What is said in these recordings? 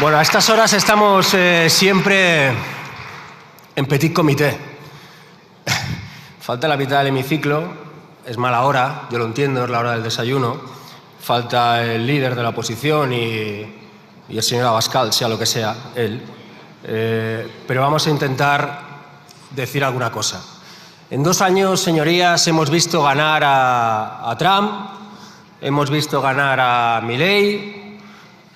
Bueno, a estas horas estamos siempre en petit comité. Falta la mitad del hemiciclo, es mala hora, yo lo entiendo, es la hora del desayuno. Falta el líder de la oposición y el señor Abascal, sea lo que sea él. Pero vamos a intentar decir alguna cosa. En 2 años, señorías, hemos visto ganar a Trump, hemos visto ganar a Milei,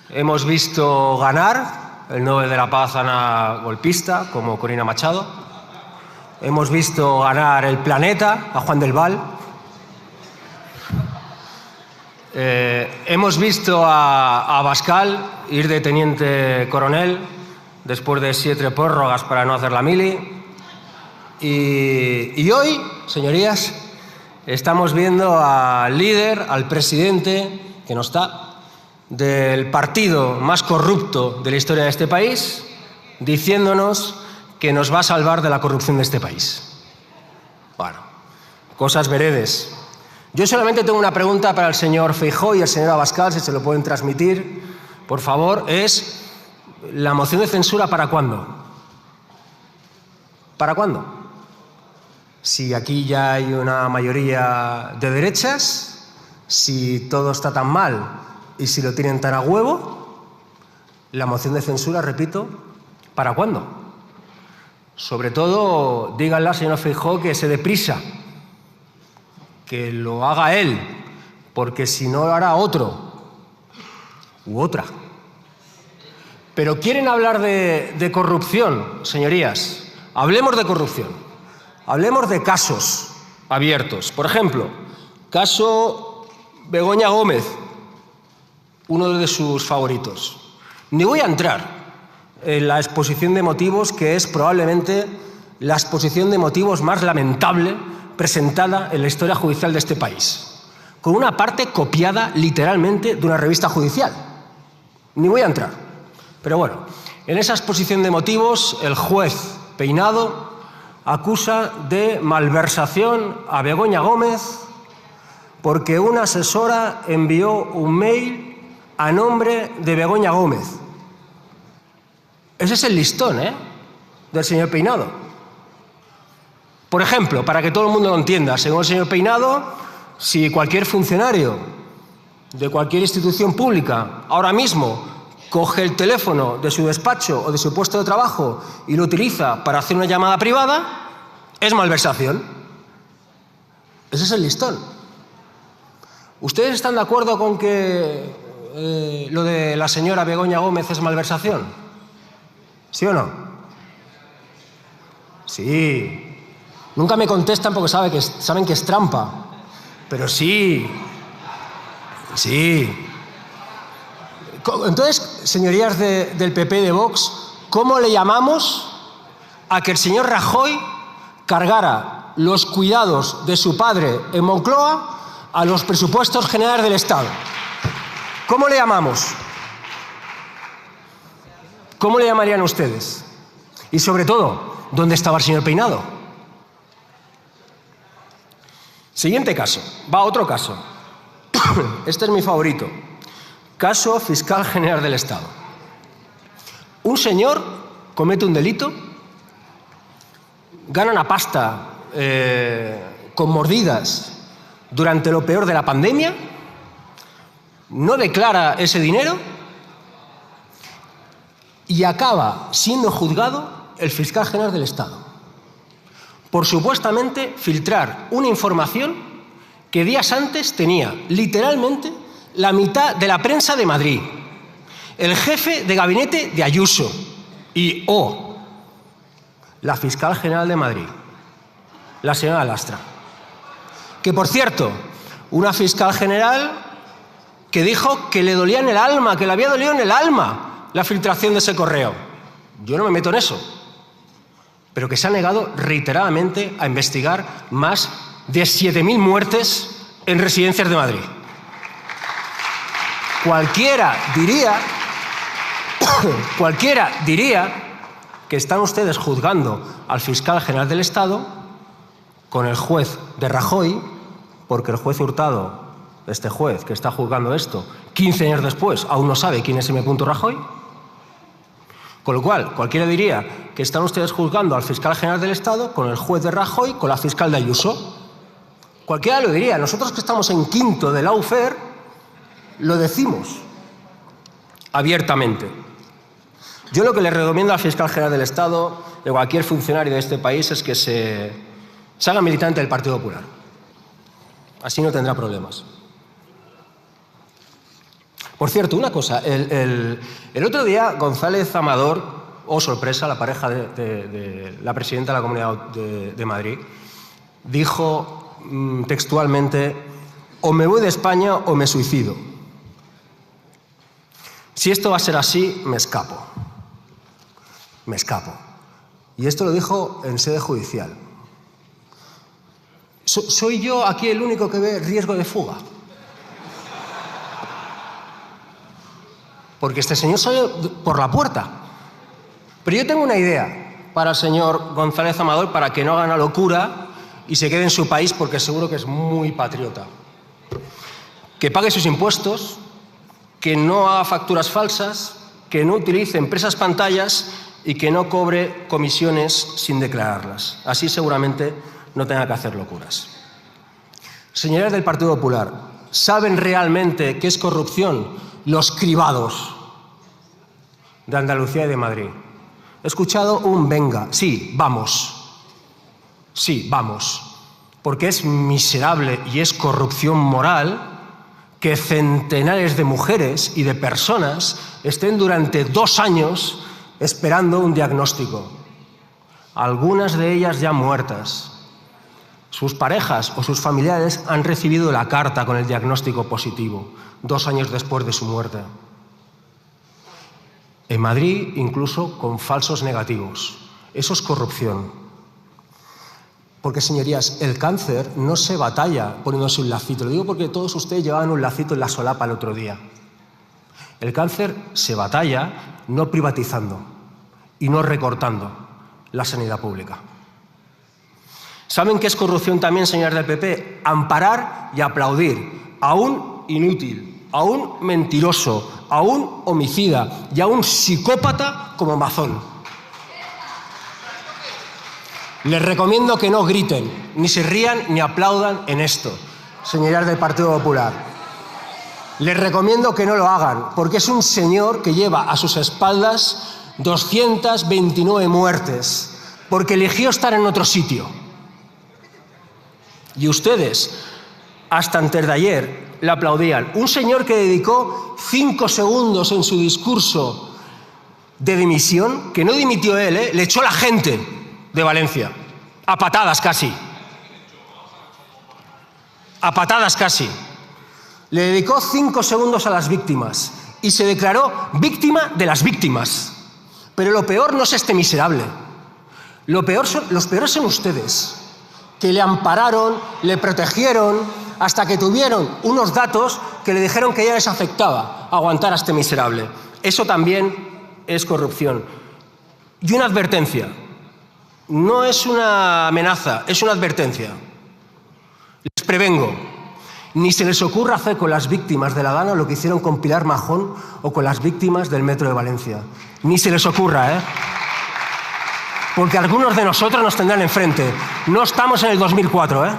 hemos visto ganar el Nobel de la Paz a una golpista como Corina Machado, hemos visto ganar el planeta a Juan del Val, hemos visto a Abascal ir de teniente coronel después de 7 prórrogas para no hacer la mili. Y hoy, señorías, estamos viendo al líder, al presidente, que no está, del partido más corrupto de la historia de este país, diciéndonos que nos va a salvar de la corrupción de este país. Bueno, cosas veredes. Yo solamente tengo una pregunta para el señor Feijóo y el señor Abascal, si se lo pueden transmitir, por favor, es ¿la moción de censura para cuándo? ¿Para cuándo? Si aquí ya hay una mayoría de derechas, si todo está tan mal y si lo tienen tan a huevo, la moción de censura, repito, ¿para cuándo? Sobre todo, díganle al señor Feijóo que se dé prisa, que lo haga él, porque si no lo hará otro u otra. Pero quieren hablar de corrupción, señorías. Hablemos de corrupción. Hablemos de casos abiertos. Por ejemplo, caso Begoña Gómez, uno de sus favoritos. Ni voy a entrar en la exposición de motivos, que es probablemente la exposición de motivos más lamentable presentada en la historia judicial de este país, con una parte copiada literalmente de una revista judicial. Ni voy a entrar. Pero bueno, en esa exposición de motivos, el juez Peinado acusa de malversación a Begoña Gómez porque una asesora envió un mail a nombre de Begoña Gómez. Ese es el listón, del señor Peinado. Por ejemplo, para que todo el mundo lo entienda, según el señor Peinado, si cualquier funcionario de cualquier institución pública ahora mismo coge el teléfono de su despacho o de su puesto de trabajo y lo utiliza para hacer una llamada privada, es malversación. Ese es el listón. ¿Ustedes están de acuerdo con que lo de la señora Begoña Gómez es malversación? ¿Sí o no? Sí. Nunca me contestan porque saben que es trampa. Pero sí. Entonces, señorías del PP, de Vox, ¿cómo le llamamos a que el señor Rajoy cargara los cuidados de su padre en Moncloa a los presupuestos generales del Estado? ¿Cómo le llamamos? ¿Cómo le llamarían ustedes? Y sobre todo, ¿dónde estaba el señor Peinado? Siguiente caso. Va otro caso. Este es mi favorito. Caso Fiscal General del Estado. Un señor comete un delito, gana una pasta con mordidas durante lo peor de la pandemia, no declara ese dinero y acaba siendo juzgado el Fiscal General del Estado por supuestamente filtrar una información que días antes tenía literalmente la mitad de la prensa de Madrid, el jefe de gabinete de Ayuso y la fiscal general de Madrid, la señora Lastra. Que, por cierto, una fiscal general que dijo que le dolía en el alma, que le había dolido en el alma la filtración de ese correo. Yo no me meto en eso. Pero que se ha negado reiteradamente a investigar más de 7.000 muertes en residencias de Madrid. Cualquiera diría que están ustedes juzgando al fiscal general del Estado con el juez de Rajoy, porque el juez Hurtado, este juez que está juzgando esto, 15 años después, aún no sabe quién es M. Rajoy. Con lo cual, cualquiera diría que están ustedes juzgando al fiscal general del Estado con el juez de Rajoy, con la fiscal de Ayuso. Cualquiera lo diría. Nosotros que estamos en quinto de lawfare, lo decimos abiertamente. Yo lo que le recomiendo al fiscal general del Estado y a cualquier funcionario de este país es que se haga militante del Partido Popular. Así no tendrá problemas. Por cierto, una cosa. El otro día González Amador, oh sorpresa, la pareja de la presidenta de la Comunidad de Madrid, dijo textualmente: o me voy de España o me suicido. Si esto va a ser así, me escapo. Me escapo. Y esto lo dijo en sede judicial. ¿Soy yo aquí el único que ve riesgo de fuga? Porque este señor sale por la puerta. Pero yo tengo una idea para el señor González Amador para que no haga una locura y se quede en su país, porque seguro que es muy patriota. Que pague sus impuestos, que no haga facturas falsas, que no utilice empresas pantallas y que no cobre comisiones sin declararlas. Así seguramente no tenga que hacer locuras. Señores del Partido Popular, ¿saben realmente qué es corrupción? Los cribados de Andalucía y de Madrid. He escuchado un venga, sí, vamos. Sí, vamos. Porque es miserable y es corrupción moral que centenares de mujeres y de personas estén durante 2 años esperando un diagnóstico. Algunas de ellas ya muertas. Sus parejas o sus familiares han recibido la carta con el diagnóstico positivo 2 años después de su muerte. En Madrid, incluso con falsos negativos. Eso es corrupción. Porque, señorías, el cáncer no se batalla poniéndose un lacito. Lo digo porque todos ustedes llevaban un lacito en la solapa el otro día. El cáncer se batalla no privatizando y no recortando la sanidad pública. ¿Saben qué es corrupción también, señores del PP? Amparar y aplaudir a un inútil, a un mentiroso, a un homicida y a un psicópata como Mazón. Les recomiendo que no griten, ni se rían, ni aplaudan en esto, señorías del Partido Popular. Les recomiendo que no lo hagan, porque es un señor que lleva a sus espaldas 229 muertes, porque eligió estar en otro sitio. Y ustedes, hasta antes de ayer, le aplaudían. Un señor que dedicó 5 segundos en su discurso de dimisión, que no dimitió él, le echó la gente de Valencia, a patadas casi. A patadas casi. Le dedicó 5 segundos a las víctimas y se declaró víctima de las víctimas. Pero lo peor no es este miserable. Los peores son ustedes, que le ampararon, le protegieron, hasta que tuvieron unos datos que le dijeron que ya les afectaba aguantar a este miserable. Eso también es corrupción. Y una advertencia. No es una amenaza, es una advertencia. Les prevengo. Ni se les ocurra hacer con las víctimas de la Dana lo que hicieron con Pilar Majón o con las víctimas del Metro de Valencia. Ni se les ocurra, ¿eh? Porque algunos de nosotros nos tendrán enfrente. No estamos en el 2004, ¿eh?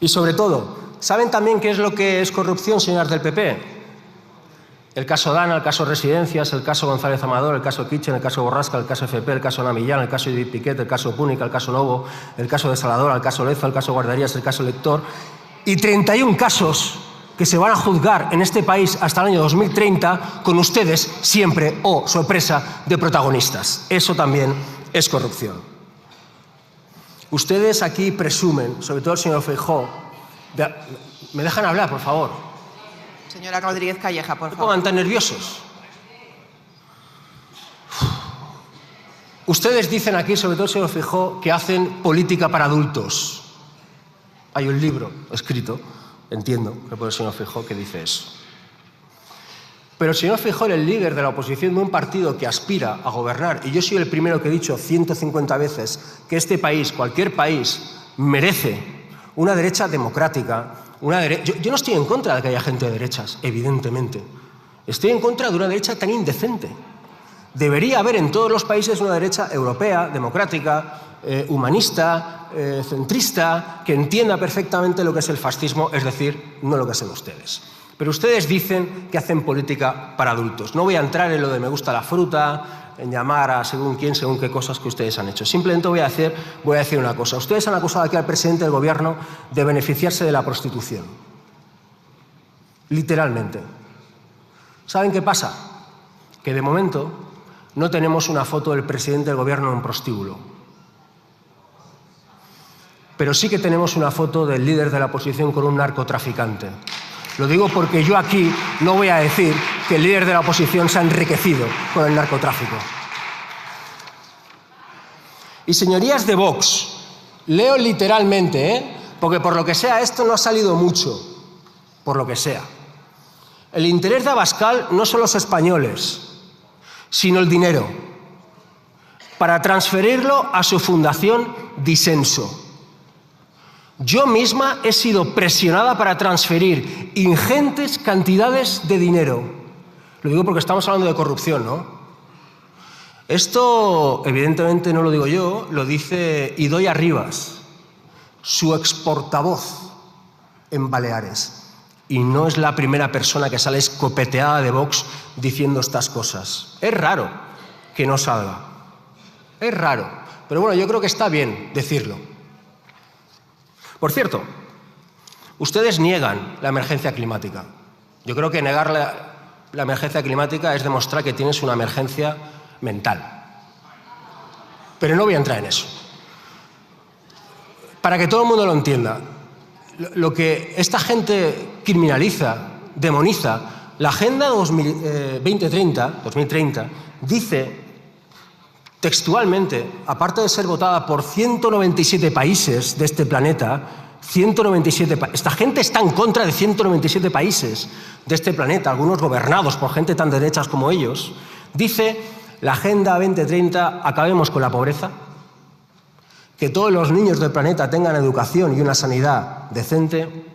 Y sobre todo, ¿saben también qué es lo que es corrupción, señores del PP? El caso Dana, el caso Residencias, el caso González Amador, el caso Kitchen, el caso Borrasca, el caso FP, el caso Ana Millán, el caso Judith Piquet, el caso Púnica, el caso Novo, el caso de Salador, el caso Lezo, el caso Guarderías, el caso Lector y 31 casos que se van a juzgar en este país hasta el año 2030 con ustedes siempre, oh sorpresa, de protagonistas. Eso también es corrupción. Ustedes aquí presumen, sobre todo el señor Feijóo, ¿me dejan hablar, por favor? Señora Rodríguez Calleja, por favor. No pongan tan nerviosos. Ustedes dicen aquí, sobre todo el señor Feijóo, que hacen política para adultos. Hay un libro escrito, entiendo, que por el señor Feijóo, que dice eso. Pero el señor Feijóo es el líder de la oposición de un partido que aspira a gobernar, y yo soy el primero que he dicho 150 veces que este país, cualquier país, merece una derecha democrática. Yo no estoy en contra de que haya gente de derechas, evidentemente. Estoy en contra de una derecha tan indecente. Debería haber en todos los países una derecha europea, democrática, humanista, centrista, que entienda perfectamente lo que es el fascismo, es decir, no lo que hacen ustedes. Pero ustedes dicen que hacen política para adultos. No voy a entrar en lo de me gusta la fruta, en llamar a según quién, según qué cosas que ustedes han hecho. Simplemente voy a decir una cosa. Ustedes han acusado aquí al presidente del gobierno de beneficiarse de la prostitución. Literalmente. ¿Saben qué pasa? Que de momento no tenemos una foto del presidente del gobierno en un prostíbulo. Pero sí que tenemos una foto del líder de la oposición con un narcotraficante. Lo digo porque yo aquí no voy a decir que el líder de la oposición se ha enriquecido con el narcotráfico. Y señorías de Vox, leo literalmente, porque por lo que sea esto no ha salido mucho, por lo que sea. El interés de Abascal no son los españoles, sino el dinero, para transferirlo a su fundación Disenso. Yo misma he sido presionada para transferir ingentes cantidades de dinero. Lo digo porque estamos hablando de corrupción, ¿no? Esto, evidentemente, no lo digo yo, lo dice Idoia Rivas, su exportavoz en Baleares. Y no es la primera persona que sale escopeteada de Vox diciendo estas cosas. Es raro que no salga. Es raro. Pero bueno, yo creo que está bien decirlo. Por cierto, ustedes niegan la emergencia climática. Yo creo que negar la emergencia climática es demostrar que tienes una emergencia mental. Pero no voy a entrar en eso. Para que todo el mundo lo entienda, lo que esta gente criminaliza, demoniza, la Agenda 2030 dice textualmente, aparte de ser votada por 197 países de este planeta, esta gente está en contra de 197 países de este planeta, algunos gobernados por gente tan derechas como ellos, dice la Agenda 2030, acabemos con la pobreza, que todos los niños del planeta tengan educación y una sanidad decente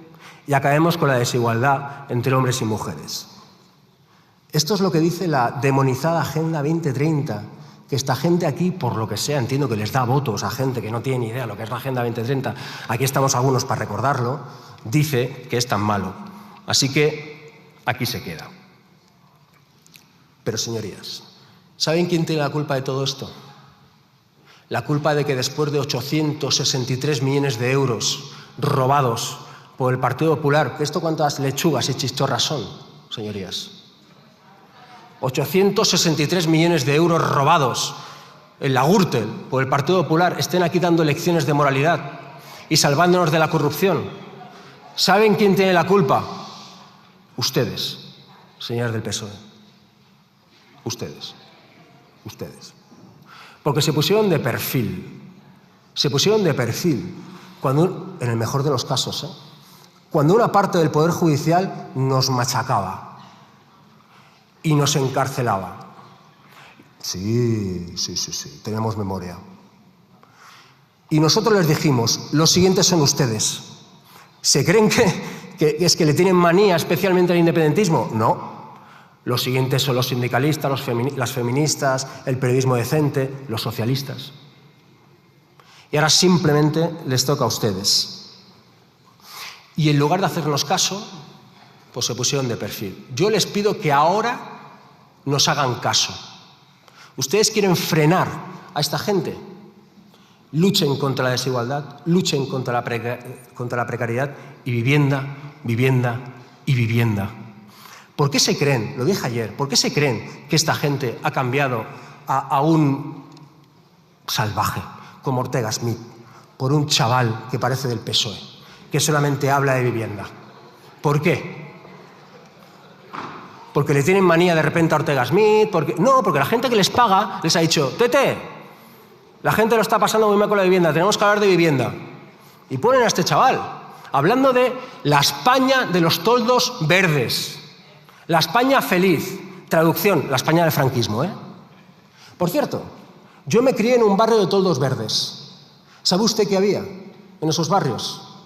y acabemos con la desigualdad entre hombres y mujeres. Esto es lo que dice la demonizada Agenda 2030, que esta gente aquí, por lo que sea, entiendo que les da votos a gente que no tiene ni idea de lo que es la Agenda 2030, aquí estamos algunos para recordarlo, dice que es tan malo. Así que aquí se queda. Pero, señorías, ¿saben quién tiene la culpa de todo esto? La culpa de que después de 863 millones de euros robados por el Partido Popular, ¿esto cuántas lechugas y chistorras son, señorías? 863 millones de euros robados en la Gürtel por el Partido Popular estén aquí dando lecciones de moralidad y salvándonos de la corrupción. ¿Saben quién tiene la culpa? Ustedes, señores del PSOE. Ustedes. Porque se pusieron de perfil. Cuando, en el mejor de los casos, cuando una parte del Poder Judicial nos machacaba y nos encarcelaba. Sí, tenemos memoria. Y nosotros les dijimos, los siguientes son ustedes. ¿Se creen que es que le tienen manía especialmente al independentismo? No. Los siguientes son los sindicalistas, las feministas, el periodismo decente, los socialistas. Y ahora simplemente les toca a ustedes. Y en lugar de hacernos caso, pues se pusieron de perfil. Yo les pido que ahora nos hagan caso. ¿Ustedes quieren frenar a esta gente? Luchen contra la desigualdad, luchen contra la precariedad y vivienda. ¿Por qué se creen, lo dije ayer, por qué se creen que esta gente ha cambiado a un salvaje como Ortega Smith por un chaval que parece del PSOE, que solamente habla de vivienda? ¿Por qué? ¿Porque le tienen manía de repente a Ortega Smith? No, porque la gente que les paga les ha dicho, Tete, la gente lo está pasando muy mal con la vivienda, tenemos que hablar de vivienda. Y ponen a este chaval hablando de la España de los toldos verdes. La España feliz. Traducción, la España del franquismo, Por cierto, yo me crié en un barrio de toldos verdes. ¿Sabe usted qué había en esos barrios?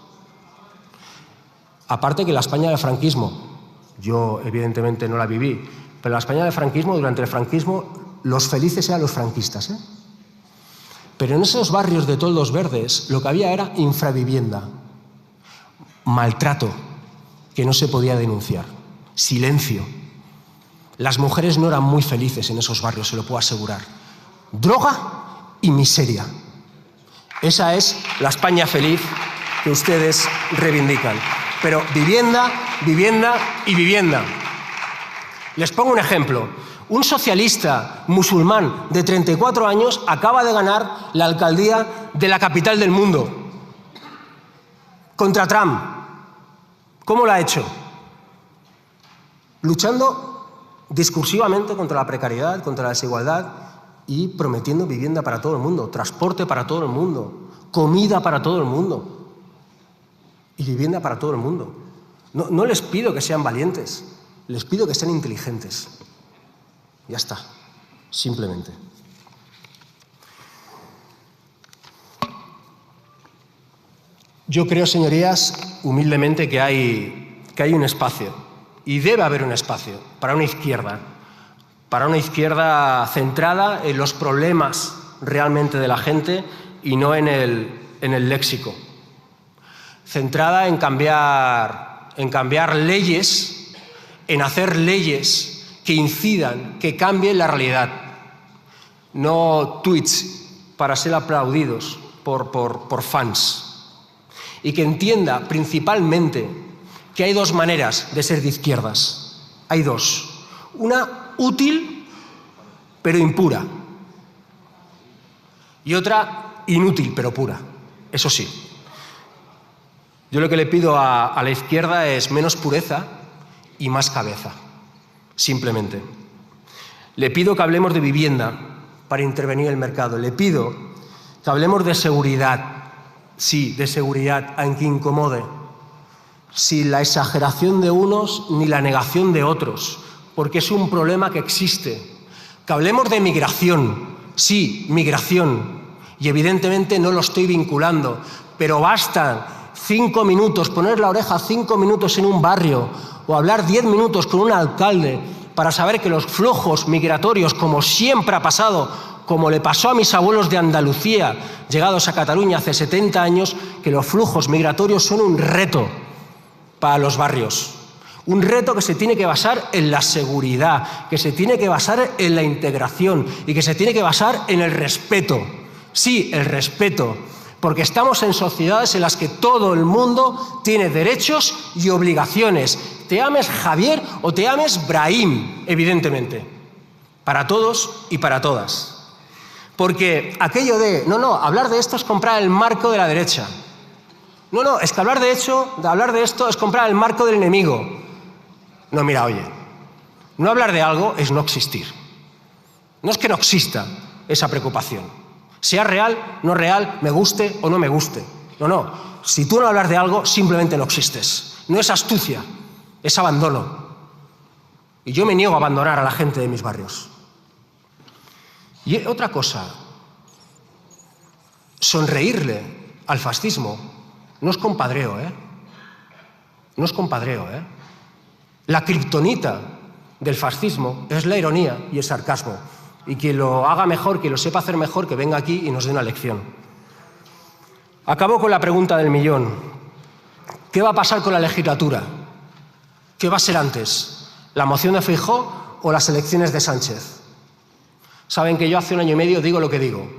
Aparte que la España del franquismo, Yo, evidentemente, no la viví, pero la España del franquismo, durante el franquismo, los felices eran los franquistas, ¿eh? Pero en esos barrios de toldos verdes lo que había era infravivienda, maltrato que no se podía denunciar, silencio. Las mujeres no eran muy felices en esos barrios, se lo puedo asegurar. Droga y miseria. Esa es la España feliz que ustedes reivindican. Pero vivienda, vivienda y vivienda. Les pongo un ejemplo. Un socialista musulmán de 34 años acaba de ganar la alcaldía de la capital del mundo contra Trump. ¿Cómo lo ha hecho? Luchando discursivamente contra la precariedad, contra la desigualdad y prometiendo vivienda para todo el mundo, transporte para todo el mundo, comida para todo el mundo y vivienda para todo el mundo. No les pido que sean valientes, les pido que sean inteligentes. Ya está, simplemente. Yo creo, señorías, humildemente que hay un espacio, y debe haber un espacio, para una izquierda centrada en los problemas realmente de la gente y no en el léxico. Centrada en cambiar leyes, en hacer leyes que incidan, que cambien la realidad. No tweets para ser aplaudidos por fans. Y que entienda principalmente que hay dos maneras de ser de izquierdas. Hay dos. Una útil pero impura. Y otra inútil pero pura. Eso sí. Yo lo que le pido a la izquierda es menos pureza y más cabeza. Simplemente. Le pido que hablemos de vivienda para intervenir el mercado. Le pido que hablemos de seguridad. Sí, de seguridad, aunque incomode. Sin la exageración de unos ni la negación de otros, porque es un problema que existe. Que hablemos de migración. Sí, migración. Y evidentemente no lo estoy vinculando, pero bastan 5 minutos, poner la oreja 5 minutos en un barrio o hablar 10 minutos con un alcalde para saber que los flujos migratorios, como siempre ha pasado, como le pasó a mis abuelos de Andalucía, llegados a Cataluña hace 70 años, que los flujos migratorios son un reto para los barrios. Un reto que se tiene que basar en la seguridad, que se tiene que basar en la integración y que se tiene que basar en el respeto. Sí, el respeto. Porque estamos en sociedades en las que todo el mundo tiene derechos y obligaciones. Te llames Javier o te llames Brahim, evidentemente. Para todos y para todas. Porque aquello de, hablar de esto es comprar el marco de la derecha. Es que hablar de esto es comprar el marco del enemigo. No, mira, oye, no hablar de algo es no existir. No es que no exista esa preocupación. Sea real, no real, me guste o no me guste. No. Si tú no hablas de algo, simplemente no existes. No es astucia, es abandono. Y yo me niego a abandonar a la gente de mis barrios. Y otra cosa, sonreírle al fascismo no es compadreo, ¿eh? No es compadreo, ¿eh? La kriptonita del fascismo es la ironía y el sarcasmo. Y quien lo haga mejor, quien lo sepa hacer mejor, que venga aquí y nos dé una lección. Acabo con la pregunta del millón. ¿Qué va a pasar con la legislatura? ¿Qué va a ser antes? ¿La moción de Feijóo o las elecciones de Sánchez? Saben que yo hace 1 año y medio digo lo que digo,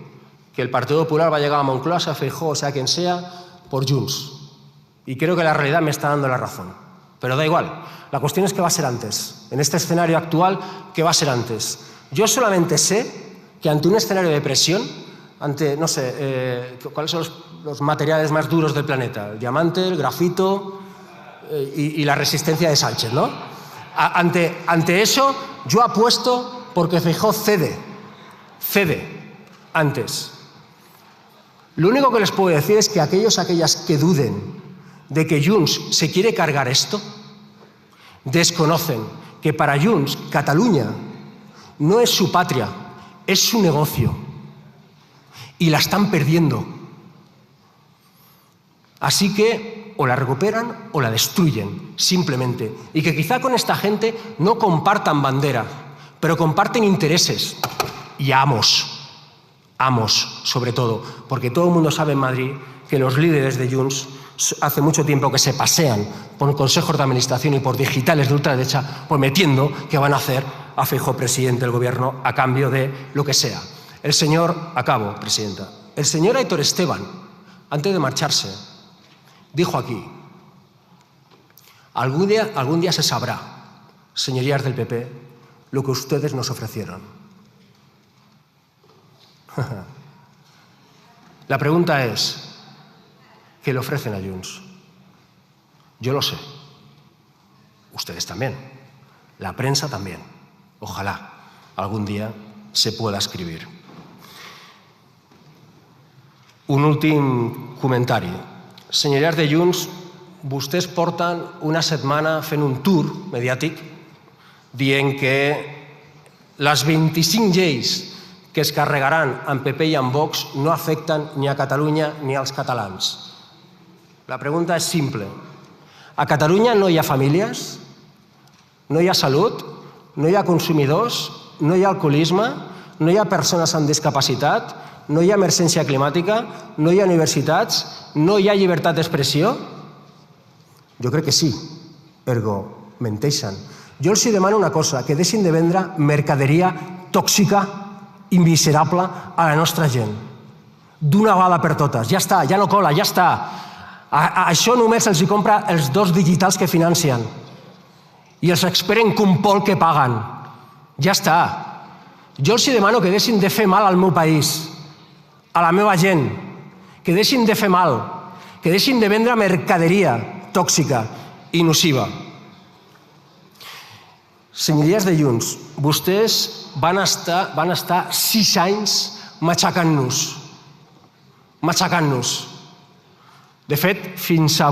que el Partido Popular va a llegar a Moncloa, sea Feijóo o sea quien sea, por Junts. Y creo que la realidad me está dando la razón. Pero da igual. La cuestión es qué va a ser antes. En este escenario actual, ¿qué va a ser antes? Yo solamente sé que ante un escenario de presión, ante, cuáles son los materiales más duros del planeta, el diamante, el grafito y la resistencia de Sánchez, ¿no? Ante eso, yo apuesto porque Feijóo cede antes. Lo único que les puedo decir es que aquellas que duden de que Junts se quiere cargar esto, desconocen que para Junts, Cataluña no es su patria, es su negocio. Y la están perdiendo. Así que o la recuperan o la destruyen, simplemente. Y que quizá con esta gente no compartan bandera, pero comparten intereses y amos sobre todo, porque todo el mundo sabe en Madrid que los líderes de Junts hace mucho tiempo que se pasean por consejos de administración y por digitales de ultraderecha prometiendo que van a hacer a Feijóo presidente del gobierno a cambio de lo que sea. Acabo, presidenta. El señor Aitor Esteban, antes de marcharse, dijo aquí: algún día se sabrá, señorías del PP, lo que ustedes nos ofrecieron. La pregunta es, ¿qué le ofrecen a Junts? Yo lo sé. Ustedes también. La prensa también. Ojalá algún día se pueda escribir. Un últim comentari. Senyores de Junts, vostès porten una setmana fent un tour mediàtic dient que les 25 lleis que es carregaran amb PP i amb Vox no afecten ni a Catalunya ni als catalans. La pregunta és simple. A Catalunya no hi ha famílies, no hi ha salut, no hi ha consumidors, no hi ha alcoholisme, no hi ha persones amb discapacitat, no hi ha emergència climàtica, no hi ha universitats, no hi ha llibertat d'expressió? Jo crec que sí, ergo menteixen. Jo els demano una cosa, que deixin de vendre mercaderia tòxica, inviserable a la nostra gent. D'una vegada per totes. Ja està, ja no cola, ja està. Això només els compra els 2 digitals que financien i els esperen com pol que paguen. Ja està. Jo els demano que deixin de fer mal al meu país, a la meva gent, que deixin de fer mal, que deixin de vendre mercaderia tòxica i nociva. Senyories de Junts, vostès van estar 6 anys matxacant-nos. De fet, fins a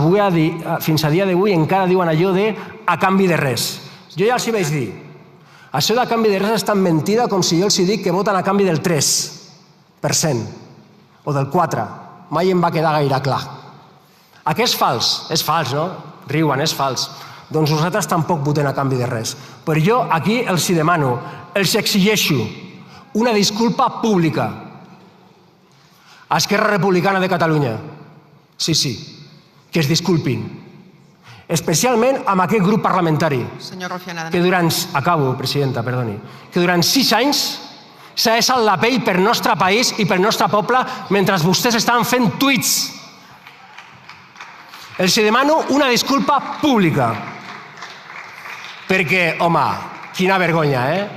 dia d'avui encara diuen allò de a canvi de res. Jo ja els hi vaig dir, això de a canvi de res és tan mentida com si jo els dic que voten a canvi del 3% o del 4%. Mai em va quedar gaire clar. Aquest és fals, no? Riuen, és fals. Doncs nosaltres tampoc votem a canvi de res. Però jo aquí els demano, els exigeixo una disculpa pública a Esquerra Republicana de Catalunya. Sí, que es disculpin. Especialment amb aquest grup parlamentari, que acabo, presidenta, perdoni, que durant 6 anys s'ha deixat la pell pel nostre país i pel nostre poble mentre vostès estaven fent tuits. Els demano una disculpa pública. Perquè, home, quina vergonya,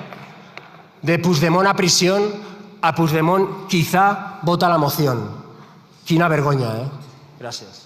De Puigdemont a prisión a Puigdemont quizá vota la moción. Quina vergonya, Gràcies.